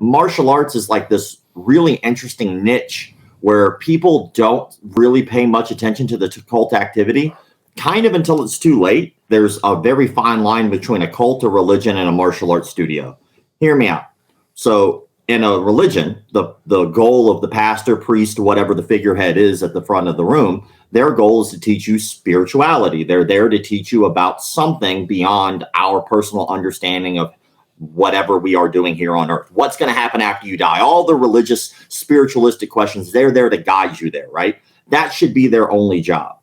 martial arts is like this really interesting niche where people don't really pay much attention to the cult activity, kind of until it's too late. There's a very fine line between a cult, a religion, and a martial arts studio. Hear me out. So in a religion, the goal of the pastor, priest, whatever the figurehead is at the front of the room, their goal is to teach you spirituality. They're there to teach you about something beyond our personal understanding of whatever we are doing here on earth. What's going to happen after you die? All the religious, spiritualistic questions, they're there to guide you there, right? That should be their only job.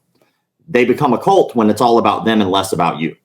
They become a cult when it's all about them and less about you.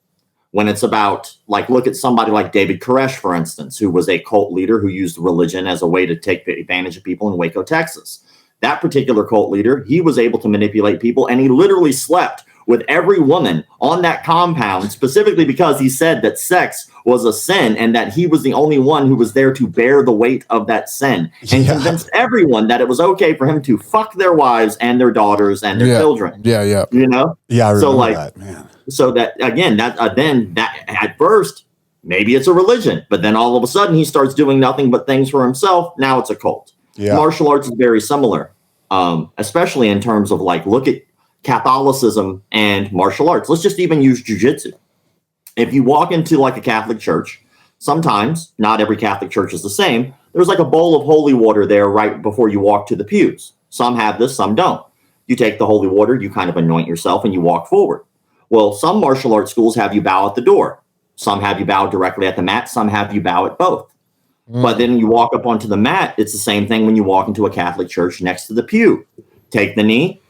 When it's about, like, look at somebody like David Koresh, for instance, who was a cult leader who used religion as a way to take advantage of people in Waco, Texas. That particular cult leader, he was able to manipulate people, and he literally slept with every woman on that compound, specifically because he said that sex was a sin and that he was the only one who was there to bear the weight of that sin, and convinced everyone that it was okay for him to fuck their wives and their daughters and their children. Yeah. You know? Yeah, I remember that, man. So that, again, then at first, maybe it's a religion, but then all of a sudden he starts doing nothing but things for himself. Now it's a cult. Yeah. Martial arts is very similar, especially in terms of, like, look at Catholicism and martial arts. Let's just even use jujitsu. If you walk into like a Catholic church, sometimes, not every Catholic church is the same, there's like a bowl of holy water there right before you walk to the pews. Some have this, some don't. You take the holy water, you kind of anoint yourself, and you walk forward. Well, some martial arts schools have you bow at the door. Some have you bow directly at the mat. Some have you bow at both. But then you walk up onto the mat. It's the same thing when you walk into a Catholic church next to the pew. Take the knee,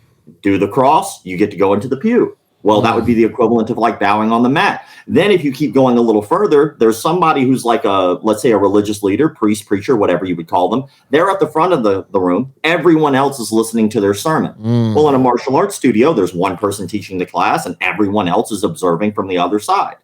do the cross, you get to go into the pew. Well, that would be the equivalent of like bowing on the mat. Then if you keep going a little further, there's somebody who's like let's say a religious leader, priest, preacher, whatever you would call them. They're at the front of the room. Everyone else is listening to their sermon. Well, in a martial arts studio, there's one person teaching the class and everyone else is observing from the other side.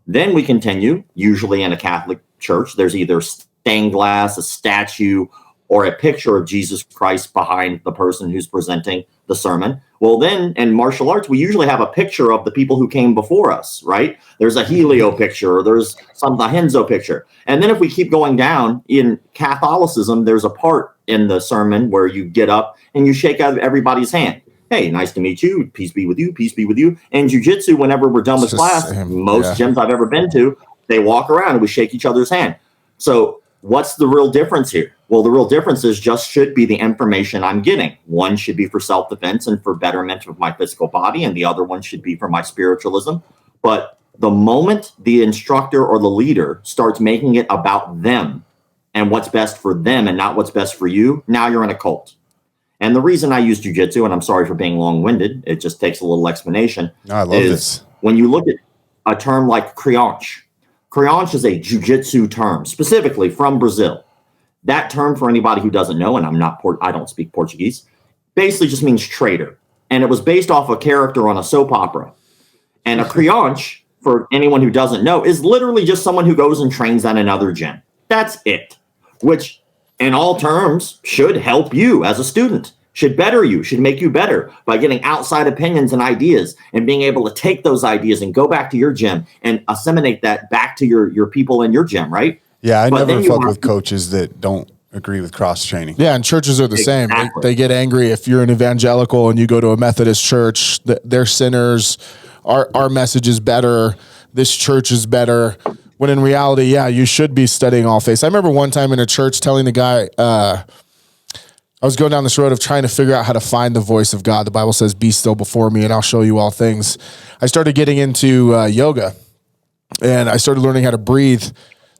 Then we continue, usually in a Catholic church, there's either stained glass, a statue, or a picture of Jesus Christ behind the person who's presenting the sermon. Well, then in martial arts, we usually have a picture of the people who came before us, right? There's a Helio picture, or there's a Henzo picture. And then if we keep going down in Catholicism, there's a part in the sermon where you get up and you shake out everybody's hand. Hey, nice to meet you. Peace be with you. Peace be with you. And jiu-jitsu, whenever we're done with class, most gyms I've ever been to, they walk around and we shake each other's hand. So what's the real difference here? Well, the real difference is just should be the information I'm getting. One should be for self-defense and for betterment of my physical body, and the other one should be for my spiritualism. But the moment the instructor or the leader starts making it about them and what's best for them and not what's best for you, now you're in a cult. And the reason I use jiu-jitsu, and I'm sorry for being long-winded, it just takes a little explanation. No, I love this. When you look at a term like crianche, crianche is a jiu-jitsu term, specifically from Brazil. That term, for anybody who doesn't know, and I don't speak Portuguese, basically just means traitor. And it was based off a character on a soap opera. And a crianche, for anyone who doesn't know, is literally just someone who goes and trains at another gym. That's it. Which, in all terms, should help you as a student, should better you, should make you better by getting outside opinions and ideas and being able to take those ideas and go back to your gym and assimilate that back to your people in your gym, right? Yeah, I never fuck with coaches that don't agree with cross training. Yeah, and churches are the same. They get angry if you're an evangelical and you go to a Methodist church. They're sinners. Our message is better. This church is better. When in reality, yeah, you should be studying all faiths. I remember one time in a church telling the guy, I was going down this road of trying to figure out how to find the voice of God. The Bible says, be still before me and I'll show you all things. I started getting into yoga and I started learning how to breathe.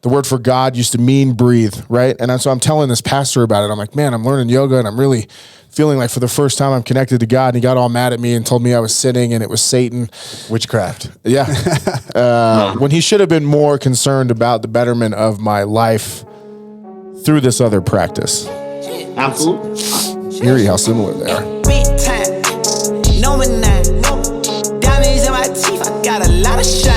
The word for God used to mean breathe, right? And so I'm telling this pastor about it. I'm like, man, I'm learning yoga and I'm really feeling like for the first time I'm connected to God. And he got all mad at me and told me I was sinning and it was Satan. Witchcraft. Yeah. When he should have been more concerned about the betterment of my life through this other practice. Absolutely. Eerie how similar they are. Big time. No man, diamonds in my teeth. I got a lot of shots.